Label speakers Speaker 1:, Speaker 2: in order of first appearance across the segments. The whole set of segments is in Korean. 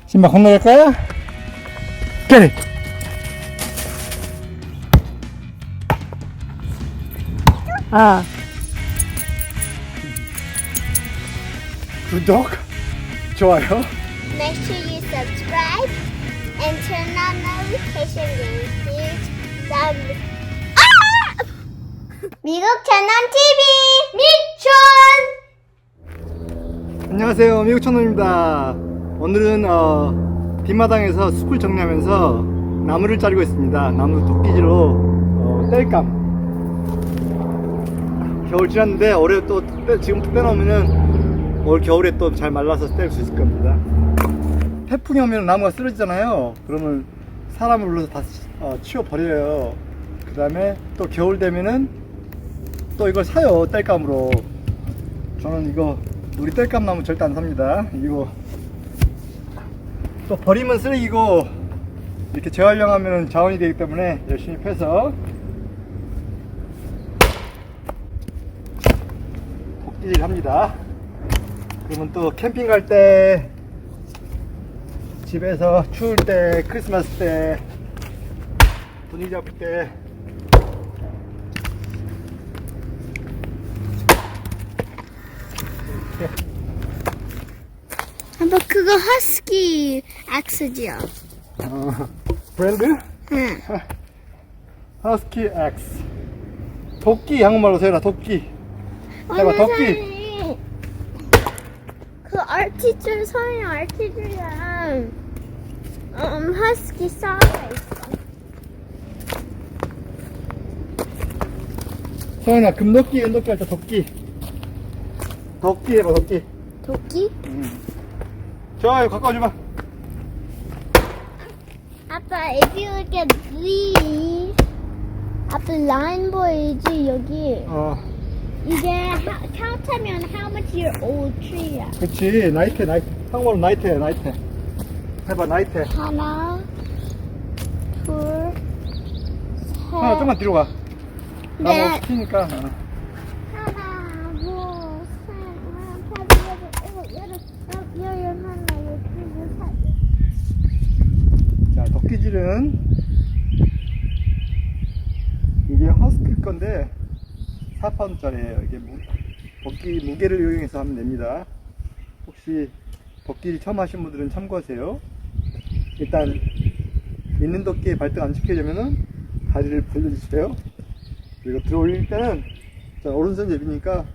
Speaker 1: 신발 건너갈 거야? Get it!
Speaker 2: 아,
Speaker 1: 구독, 좋아요.
Speaker 3: Make sure you subscribe and turn on notification bells. 미국 천원 TV 미천.
Speaker 1: 안녕하세요, 미국 천원입니다. 오늘은 뒷마당에서 숲을 정리하면서 나무를 자르고 있습니다. 나무 도끼지로 땔감. 겨울 지났는데 올해 또 지금부터 빼놓으면은 올 겨울에 또 잘 말라서 뗄 수 있을 겁니다. 태풍이 오면 나무가 쓰러지잖아요. 그러면 사람을 불러서 다 치워 버려요. 그 다음에 또 겨울 되면은 또 이걸 사요, 땔감으로. 저는 이거 우리 땔감 나무 절대 안 삽니다. 이거 또 버리면 쓰레기고 이렇게 재활용하면 자원이 되기 때문에 열심히 패서 복귀를 합니다. 그러면 또 캠핑 갈 때, 집에서 추울 때, 크리스마스 때, 분위기 잡을 때
Speaker 3: 아빠 그거 허스키 엑스지요?
Speaker 1: 브랜드?
Speaker 3: 응.
Speaker 1: 허스키 X. 도끼 한국말로 해라. 도끼. 해봐. 도끼.
Speaker 3: 그 아티줄 서인 아티줄이랑 허스키 싸워 있어.
Speaker 1: 서연아, 금도끼, 은도끼 할 때 도끼. 도끼 해봐. 도끼.
Speaker 3: 도끼?
Speaker 1: 좋아요. 가까워 줘봐.
Speaker 3: 아빠, if you look at these, 아빠 라인 보이지 여기. 이게 count하면 how much year old tree야?
Speaker 1: 그치. 나이트. 한국말로 나이트야. 나이트. 해봐. 나이트.
Speaker 3: 하나, 둘, 셋.
Speaker 1: 하나 좀만 뒤로 가.
Speaker 3: 네.
Speaker 1: 나무 키니까.
Speaker 3: 하나, 둘, 셋, 넷, 다섯, 여섯, 일곱, 여덟, 열, 하나, 열둘, 셋.
Speaker 1: 자, 도끼질은 이게 허스키 건데 4파운드짜리예요. 이게 도끼 무게를 이용해서 하면 됩니다. 혹시 도끼질 처음 하신 분들은 참고하세요. 일단 있는 도끼에 발등 안 지켜지면은 다리를 벌려주세요. 그리고 들어올릴 때는 자, 오른손 제비니까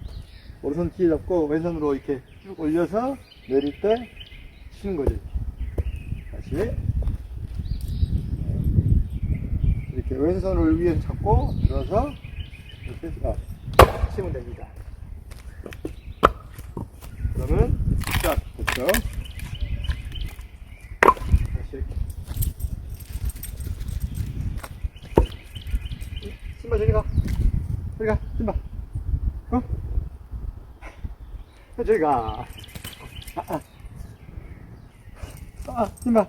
Speaker 1: 오른손 뒤에 잡고 왼손으로 이렇게 쭉 올려서 내릴 때 치는 거지. 다시 이렇게 왼손을 위에 잡고 들어서 이렇게 치면 됩니다. 그러면 쫙 됐죠. 다시 이렇게. 신발 저리 가. 저리 가. 신발. 저리 가. 신발.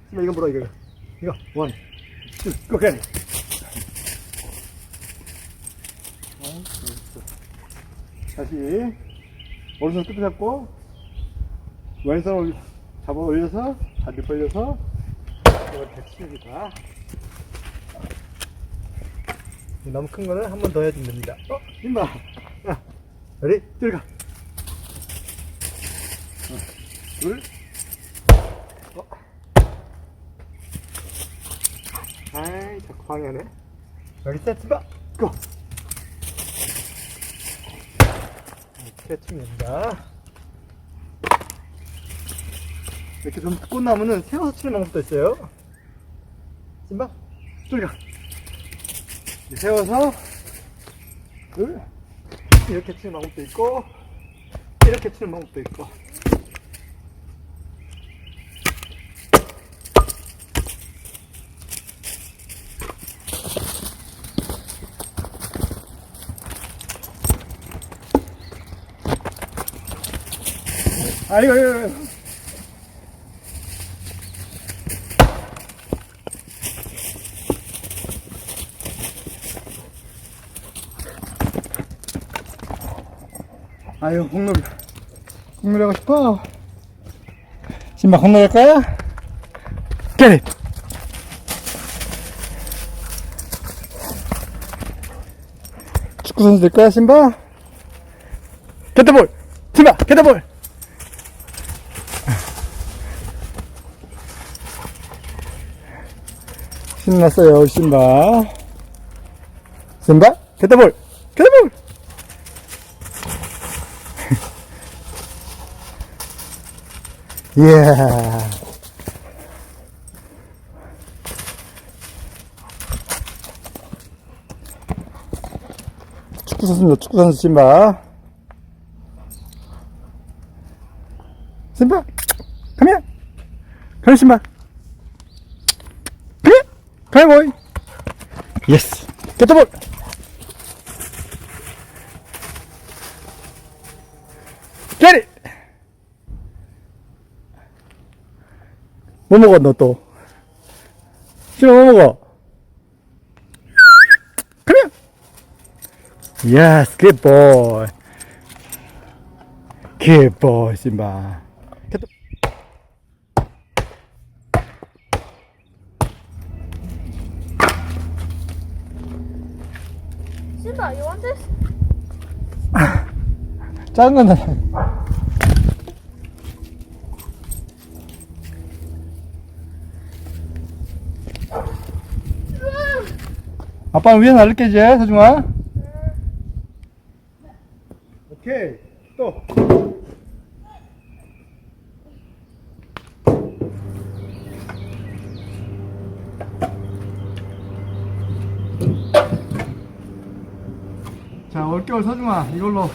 Speaker 1: 신발 이거 물어 이거. 이거 원, 투, 고 get it. 다시 오른손 끝에 잡고 왼손을 잡아 올려서 다리 벌려서 이렇게 칩니다. 너무 큰 거는 한 번 더 해주면 됩니다. 임마, 야, ready, 들어가. 둘. 아이, 자꾸 방해하네. 여기 세트 봐, 고! 이렇게 칩니다. 이렇게 좀 두꺼운 나무는 세워서 치는 방법도 있어요. 신바, 둘, 가. 세워서, 둘, 이렇게 치는 방법도 있고, 이렇게 치는 방법도 있고. 아이고. 아유, 국물 하고 싶어. 신발 건너갈 거야? Get it! 축구 선수 될 거야, 신바? Get the ball! 신바, get the ball! 신났어요, 신바. 신바, get the ball! Get the ball! Yeah. 축구 선수 신바. 신바, come here. come here, 신바. come here. come here, boy. Yes. Get the ball. Get it. 뭐 먹어, 너 또? 신바 뭐 먹어? Come here. Yes, good boy. Good boy, 신바.
Speaker 3: Simba, you want this?
Speaker 1: 작은 건 아빠는 위에 날릴게 이제 서중아. 오케이 또 자, 올겨울 서중아 이걸로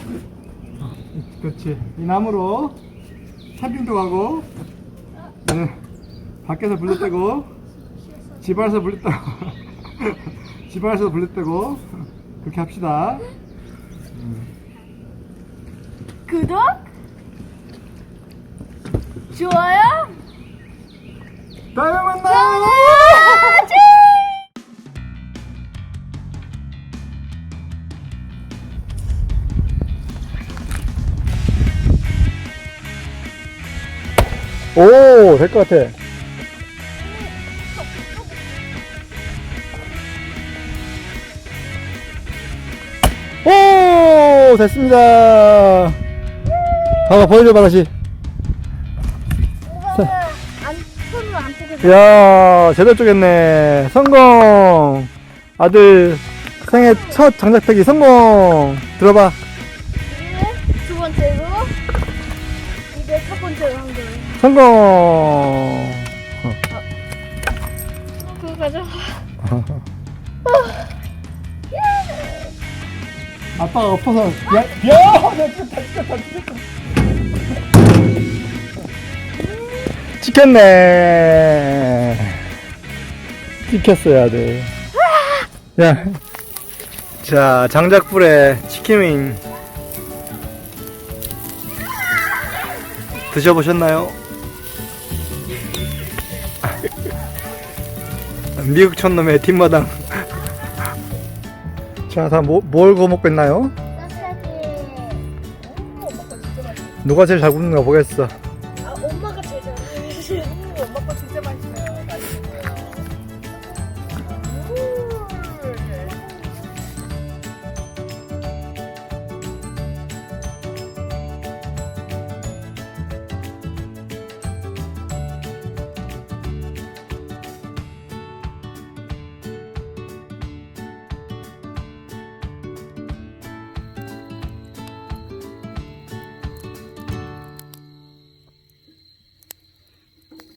Speaker 1: 그렇지 이 나무로 캠핑도 가고 밖에서 불도 떼고 집 안에서 불도 떼고 집 안에서 불도 떼고 그렇게 합시다.
Speaker 3: 구독? 좋아요?
Speaker 1: 다음에 만나요. 오, 될 것 같아. 오, 됐습니다. 봐봐, 보여줘봐, 다시.
Speaker 3: 손으로 안 보게.
Speaker 1: 이야, 제대로 쪼갰네. 성공. 아들 생애 첫 장작패기 성공. 들어봐.
Speaker 3: 이게 두 번째로, 이게 첫 번째로 한 거예요.
Speaker 1: 성공.
Speaker 3: 그거 가져.
Speaker 1: 아빠가 엎어서 야, 찍혔네. 찍혔어요, 아들. 야, 자, 장작불에 치킨윙 드셔보셨나요? 미국 촌놈의 뒷마당. 자, 다 뭘 구워 먹고 있나요? 누가 제일 잘 굽는가 보겠어.
Speaker 3: 엄마가 제일 잘해. 엄마가 진짜 맛있어.